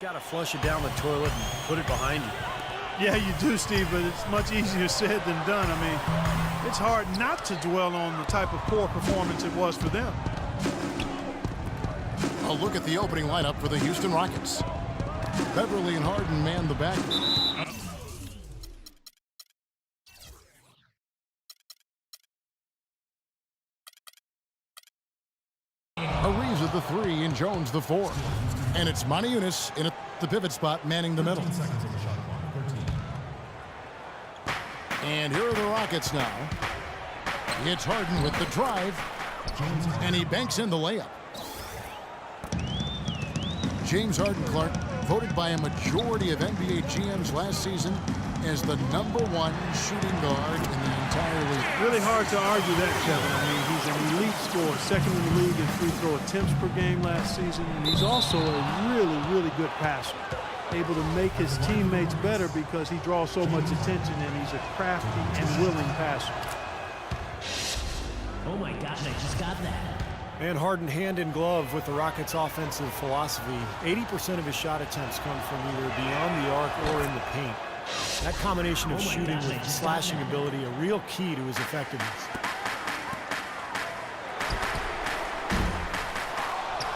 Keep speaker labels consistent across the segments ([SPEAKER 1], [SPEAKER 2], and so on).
[SPEAKER 1] Got to flush it down the toilet and put it behind you.
[SPEAKER 2] Yeah, you do, Steve, but it's much easier said than done. I mean, it's hard not to dwell on the type of poor performance it was for them.
[SPEAKER 3] A look at the opening lineup for the Houston Rockets. Beverly and Harden man the back. Ariza at the 3 and Jones the 4. And it's Moniunas in the pivot spot manning the middle. And here are the Rockets now. It's Harden with the drive. And he banks in the layup. James Harden, Clark, voted by a majority of NBA GMs last season as the #1 shooting guard in the entire league.
[SPEAKER 2] Really hard to argue that, Kevin. I mean, he's an elite scorer, second in the league in free throw attempts per game last season, and he's also a really, really good passer. Able to make his teammates better because he draws so much attention, and he's a crafty and willing passer.
[SPEAKER 4] Oh my gosh, I just got that.
[SPEAKER 1] And Harden hand in glove with the Rockets' offensive philosophy. 80% of his shot attempts come from either beyond the arc or in the paint. That combination of shooting with slashing ability, a real key to his effectiveness.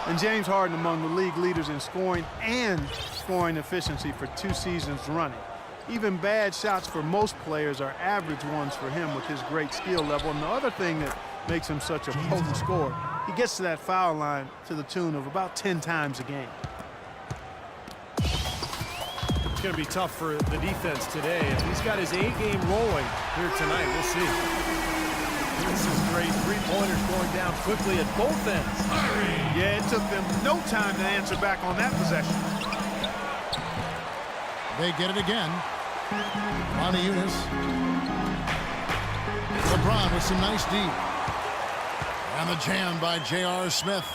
[SPEAKER 2] And James Harden among the league leaders in scoring and scoring efficiency for 2 seasons running. Even bad shots for most players are average ones for him with his great skill level. And the other thing that makes him such a potent scorer, he gets to that foul line to the tune of about 10 times a game.
[SPEAKER 1] It's going to be tough for the defense today. If he's got his A-game rolling here tonight, we'll see. This is great. 3-pointers going down quickly at both ends.
[SPEAKER 2] Yeah, it took them no time to answer back on that possession.
[SPEAKER 3] They get it again. Moniunas. LeBron with some nice D. And the jam by J.R. Smith.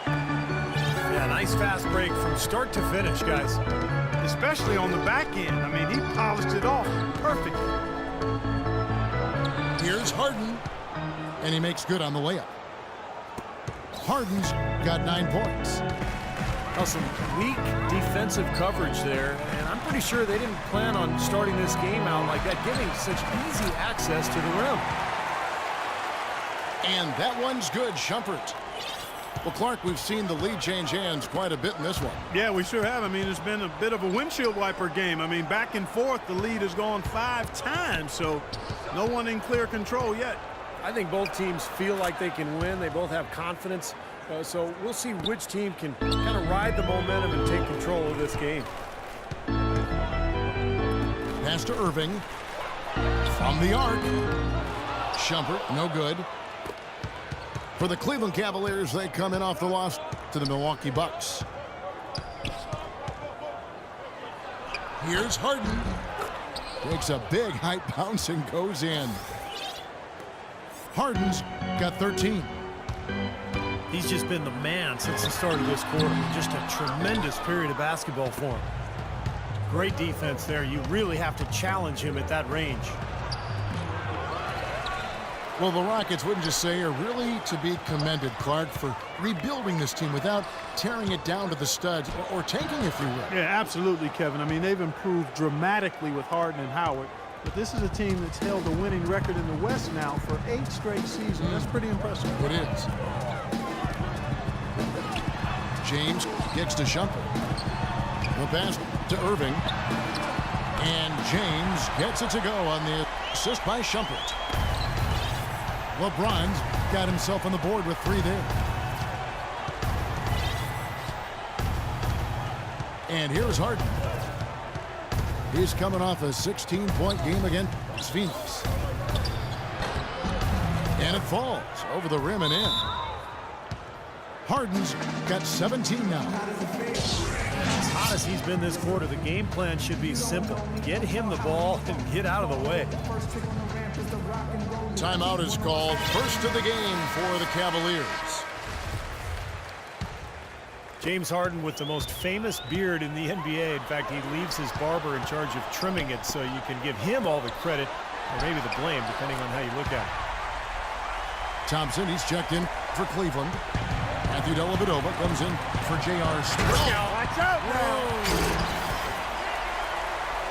[SPEAKER 1] Yeah, nice fast break from start to finish, guys.
[SPEAKER 2] Especially on the back end. I mean, he polished it off perfectly.
[SPEAKER 3] Here's Harden. And he makes good on the layup. Harden's got 9 points.
[SPEAKER 1] Now some weak defensive coverage there, and I'm pretty sure they didn't plan on starting this game out like that, giving such easy access to the rim.
[SPEAKER 3] And that one's good, Shumpert. Well, Clark, we've seen the lead change hands quite a bit in this one.
[SPEAKER 2] Yeah, we sure have. I mean, it's been a bit of a windshield wiper game. I mean, back and forth, the lead has gone 5 times, so no one in clear control yet.
[SPEAKER 1] I think both teams feel like they can win. They both have confidence. So we'll see which team can kind of ride the momentum and take control of this game.
[SPEAKER 3] Pass to Irving. From the arc. Shumpert, no good. For the Cleveland Cavaliers, they come in off the loss to the Milwaukee Bucks. Here's Harden. Takes a big height bounce and goes in. Harden's got 13.
[SPEAKER 1] He's just been the man since the start of this quarter. Just a tremendous period of basketball for him. Great defense there. You really have to challenge him at that range.
[SPEAKER 3] Well, the Rockets, wouldn't you say, are really to be commended, Clark, for rebuilding this team without tearing it down to the studs or tanking, if you will.
[SPEAKER 2] Yeah, absolutely, Kevin. I mean, they've improved dramatically with Harden and Howard. But this is a team that's held a winning record in the West now for 8 straight seasons. That's pretty impressive.
[SPEAKER 3] It is. James kicks to Shumpert. The pass to Irving. And James gets it to go on the assist by Shumpert. LeBron's got himself on the board with 3 there. And here's Harden. He's coming off a 16-point game against Phoenix. And it falls over the rim and in. Harden's got 17 now.
[SPEAKER 1] As hot as he's been this quarter, the game plan should be simple. Get him the ball and get out of the way.
[SPEAKER 3] Timeout is called. First of the game for the Cavaliers.
[SPEAKER 1] James Harden with the most famous beard in the NBA. In fact, he leaves his barber in charge of trimming it, so you can give him all the credit, or maybe the blame, depending on how you look at it.
[SPEAKER 3] Thompson, he's checked in for Cleveland. Matthew Dellavedova comes in for J.R. Smith.
[SPEAKER 2] Watch out now.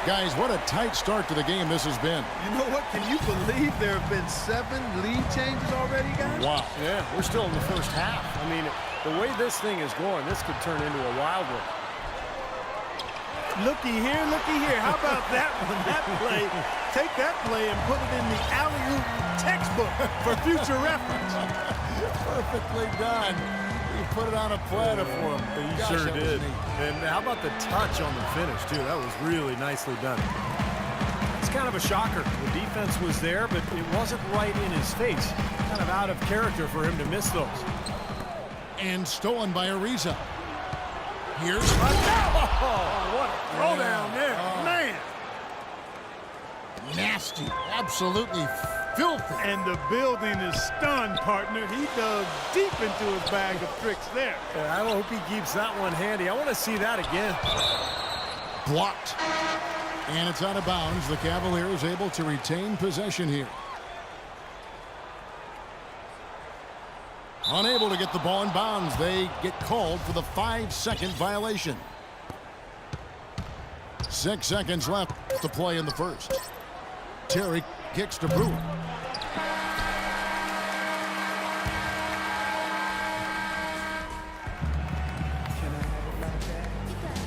[SPEAKER 3] Guys, what a tight start to the game this has been.
[SPEAKER 2] You know what? Can you believe there have been 7 lead changes already, guys?
[SPEAKER 3] Wow.
[SPEAKER 1] Yeah, we're still in the first half. I mean, the way this thing is going, this could turn into a wild one.
[SPEAKER 2] Looky here, looky here. How about that one? That play. Take that play and put it in the alley-oop textbook for future reference.
[SPEAKER 3] Perfectly done. He put it on a platter for him.
[SPEAKER 1] He
[SPEAKER 3] Gosh,
[SPEAKER 1] sure
[SPEAKER 3] that was
[SPEAKER 1] did.
[SPEAKER 3] neat.
[SPEAKER 1] And how about the touch on the finish, too? That was really nicely done. It's kind of a shocker. The defense was there, but it wasn't right in his face. Kind of out of character for him to miss those.
[SPEAKER 3] And stolen by Ariza. Here's
[SPEAKER 2] Oh, what a throwdown there. Man.
[SPEAKER 3] nasty. Absolutely filthy.
[SPEAKER 2] And the building is stunned, partner. He dug deep into his bag of tricks there.
[SPEAKER 1] I hope he keeps that one handy. I want to see that again.
[SPEAKER 3] Blocked. And it's out of bounds. The Cavaliers able to retain possession here. Unable to get the ball in bounds. They get called for the 5-second violation. 6 seconds left to play in the first. Terry kicks to Brewer.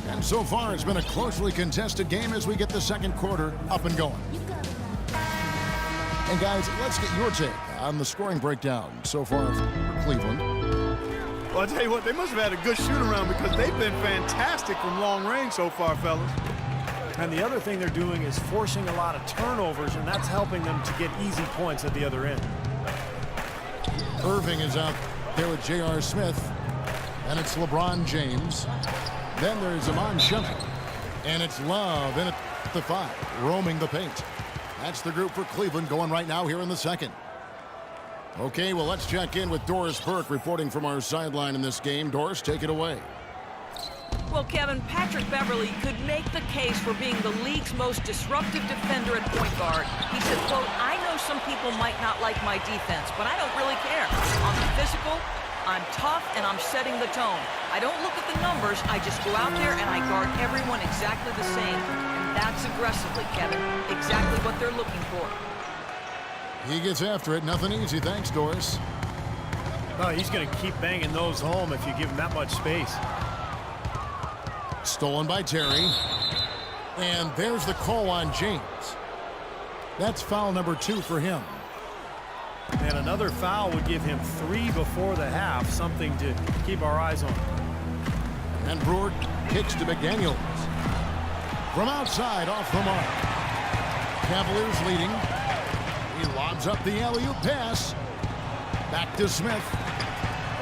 [SPEAKER 3] And so far, it's been a closely contested game as we get the second quarter up and going. And guys, let's get your take on the scoring breakdown so far for Cleveland.
[SPEAKER 2] Well, I tell you what, they must have had a good shoot-around because they've been fantastic from long range so far, fellas.
[SPEAKER 1] And the other thing they're doing is forcing a lot of turnovers, and that's helping them to get easy points at the other end.
[SPEAKER 3] Irving is out there with J.R. Smith, and it's LeBron James. Then there's Iman Shumpert, and it's Love in at the 5, roaming the paint. That's the group for Cleveland going right now here in the second. Okay, well, let's check in with Doris Burke reporting from our sideline in this game. Doris, take it away.
[SPEAKER 5] Well, Kevin, Patrick Beverley could make the case for being the league's most disruptive defender at point guard. He said, quote, I know some people might not like my defense, but I don't really care. I'm physical, I'm tough, and I'm setting the tone. I don't look at the numbers, I just go out there and I guard everyone exactly the same. And that's aggressively, Kevin. Exactly what they're looking for.
[SPEAKER 3] He gets after it. Nothing easy. Thanks, Doris.
[SPEAKER 1] Oh, he's going to keep banging those home if you give him that much space.
[SPEAKER 3] Stolen by Terry. And there's the call on James. That's foul number 2 for him.
[SPEAKER 1] And another foul would give him 3 before the half, something to keep our eyes on.
[SPEAKER 3] And Brewer kicks to McDaniels. From outside, off the mark. Cavaliers leading. He lobs up the alley-oop pass. Back to Smith.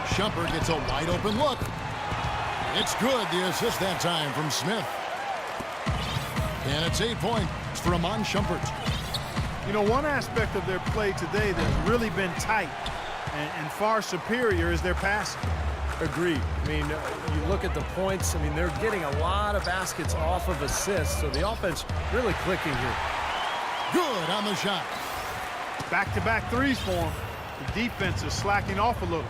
[SPEAKER 3] Shumpert gets a wide-open look. It's good, the assist that time from Smith. And it's 8 points for Iman Shumpert.
[SPEAKER 2] You know, one aspect of their play today that's really been tight and far superior is their passing.
[SPEAKER 1] Agreed. I mean, you look at the points, I mean, they're getting a lot of baskets off of assists, so the offense really clicking here.
[SPEAKER 3] Good on the shot.
[SPEAKER 2] Back-to-back threes for them. The defense is slacking off a little.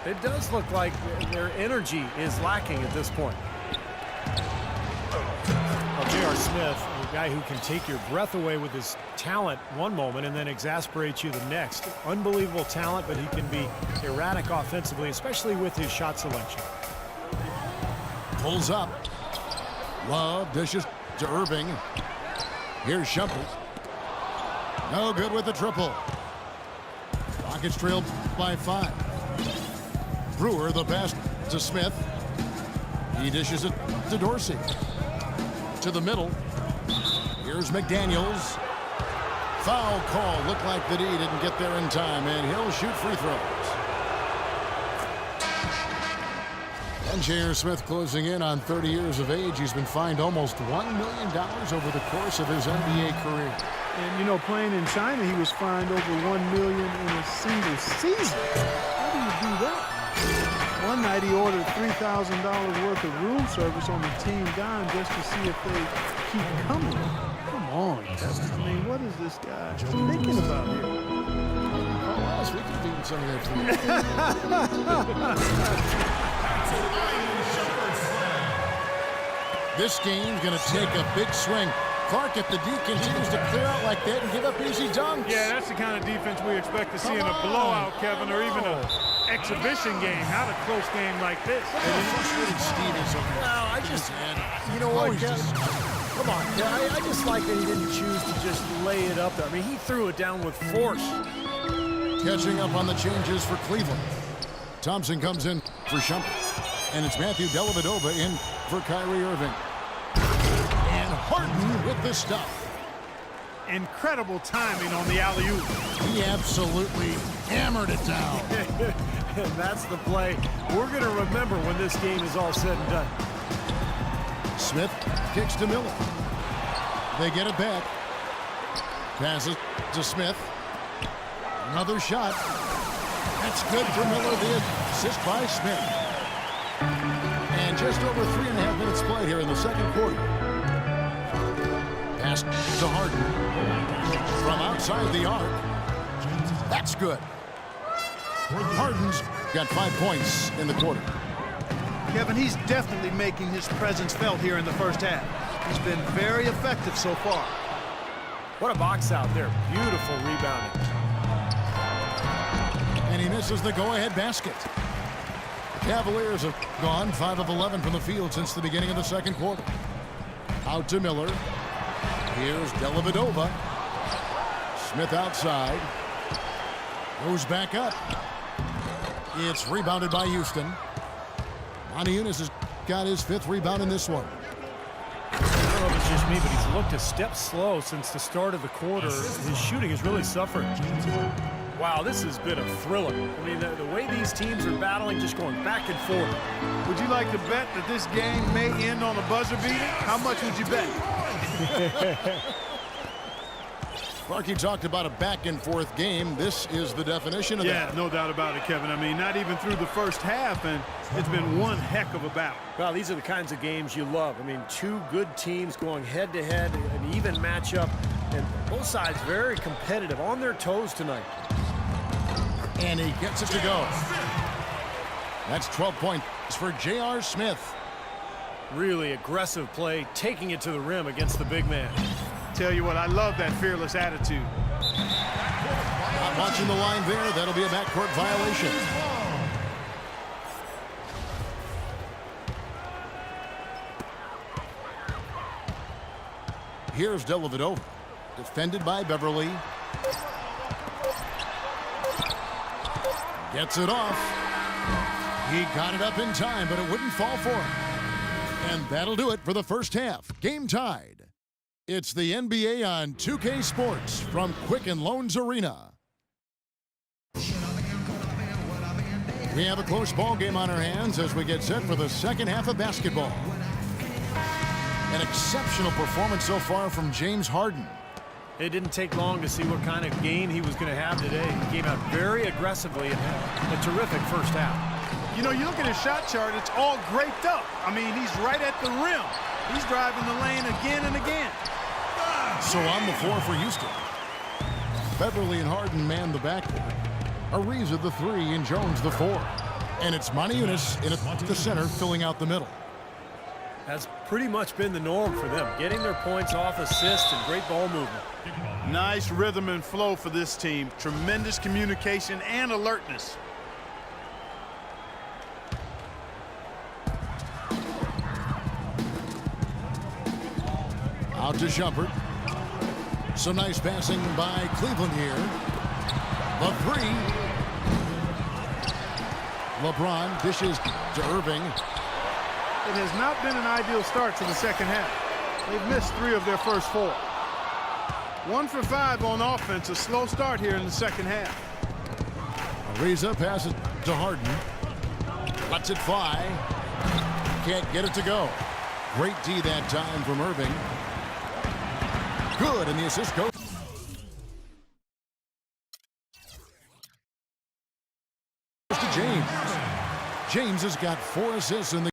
[SPEAKER 1] It does look like their energy is lacking at this point. Well, J.R. Smith, a guy who can take your breath away with his talent one moment and then exasperate you the next. Unbelievable talent, but he can be erratic offensively, especially with his shot selection.
[SPEAKER 3] Pulls up. Love dishes to Irving. Here's Shumpert. No good with the triple. Rockets trailed by 5. Brewer the pass to Smith. He dishes it to Dorsey. To the middle. Here's McDaniels. Foul call. Looked like that he didn't get there in time, and he'll shoot free throws. And J.R. Smith closing in on 30 years of age. He's been fined almost $1 million over the course of his NBA career.
[SPEAKER 2] And, you know, playing in China, he was fined over $1 million in a single season. How do you do that? One night he ordered $3,000 worth of room service on the team dime just to see if they keep coming. Come on, Kevin. I mean, what is this guy thinking about here?
[SPEAKER 3] Well, Dennis. We could have eaten some of that food. This game's going to take a big swing. Clark, if the D continues to clear out like that and give up easy dunks.
[SPEAKER 2] Yeah, that's the kind of defense we expect to see in a blowout, Kevin, or even an exhibition game, not a close game like this.
[SPEAKER 3] And frustrated Steve is over there.
[SPEAKER 1] Well, I just, you know what, Kev? Come on, Kev. I just like that he didn't choose to just lay it up there. I mean, he threw it down with force.
[SPEAKER 3] Catching up on the changes for Cleveland. Thompson comes in for Shumpert. And it's Matthew Dellavedova in for Kyrie Irving. And Harden with the stuff.
[SPEAKER 2] Incredible timing on the alley-oop.
[SPEAKER 3] He absolutely hammered it down.
[SPEAKER 1] And that's the play we're going to remember when this game is all said and done.
[SPEAKER 3] Smith kicks to Miller. They get it back. Passes to Smith. Another shot. That's good for Miller. The assist by Smith. And just over 3.5 minutes played here in the second quarter. Pass to Harden. From outside the arc. That's good. Harden's got 5 points in the quarter.
[SPEAKER 2] Kevin, he's definitely making his presence felt here in the first half. He's been very effective so far.
[SPEAKER 1] What a box out there. Beautiful rebounding.
[SPEAKER 3] And he misses the go-ahead basket. Cavaliers have gone 5 of 11 from the field since the beginning of the second quarter. Out to Miller. Here's Dellavedova. Smith outside. Goes back up. It's rebounded by Houston. Moniunas has got his 5th rebound in this one.
[SPEAKER 1] I don't know if it's just me, but he's looked a step slow since the start of the quarter. His shooting has really suffered. Wow, this has been a thriller. I mean, the way these teams are battling, just going back and forth.
[SPEAKER 2] Would you like to bet that this game may end on a buzzer beater? How much would you bet?
[SPEAKER 3] Clarky talked about a back-and-forth game. This is the definition of that.
[SPEAKER 2] Yeah, no doubt about it, Kevin. I mean, not even through the first half, and it's been one heck of a battle.
[SPEAKER 1] Well, these are the kinds of games you love. I mean, two good teams going head-to-head, an even matchup, and both sides very competitive, on their toes tonight.
[SPEAKER 3] And he gets it to go. That's 12 points for J.R. Smith.
[SPEAKER 1] Really aggressive play, taking it to the rim against the big man.
[SPEAKER 2] Tell you what, I love that fearless attitude.
[SPEAKER 3] Not watching the line there. That'll be a backcourt violation. Here's Dellavedova. Defended by Beverly. Gets it off. He got it up in time, but it wouldn't fall for him. And that'll do it for the first half. Game tied. It's the NBA on 2K Sports from Quicken Loans Arena. We have a close ball game on our hands as we get set for the second half of basketball. An exceptional performance so far from James Harden.
[SPEAKER 1] It didn't take long to see what kind of game he was going to have today. He came out very aggressively and had a terrific first half.
[SPEAKER 2] You know, you look at his shot chart, it's all graped up. I mean, he's right at the rim. He's driving the lane again and again.
[SPEAKER 3] So on the floor for Houston. Beverly and Harden man the backcourt. Ariza the 3 and Jones the 4. And it's Moniunas in at the center filling out the middle.
[SPEAKER 1] That's pretty much been the norm for them, getting their points off assists and great ball movement.
[SPEAKER 2] Nice rhythm and flow for this team. Tremendous communication and alertness.
[SPEAKER 3] Out to Shumpert. Some nice passing by Cleveland here. The 3. LeBron dishes to Irving.
[SPEAKER 2] It has not been an ideal start to the second half. They've missed 3 of their first 4. 1 for 5 on offense. A slow start here in the second half.
[SPEAKER 3] Ariza passes to Harden. Lets it fly. Can't get it to go. Great D that time from Irving. Good, and the assist goes to James. James has got 4 assists in the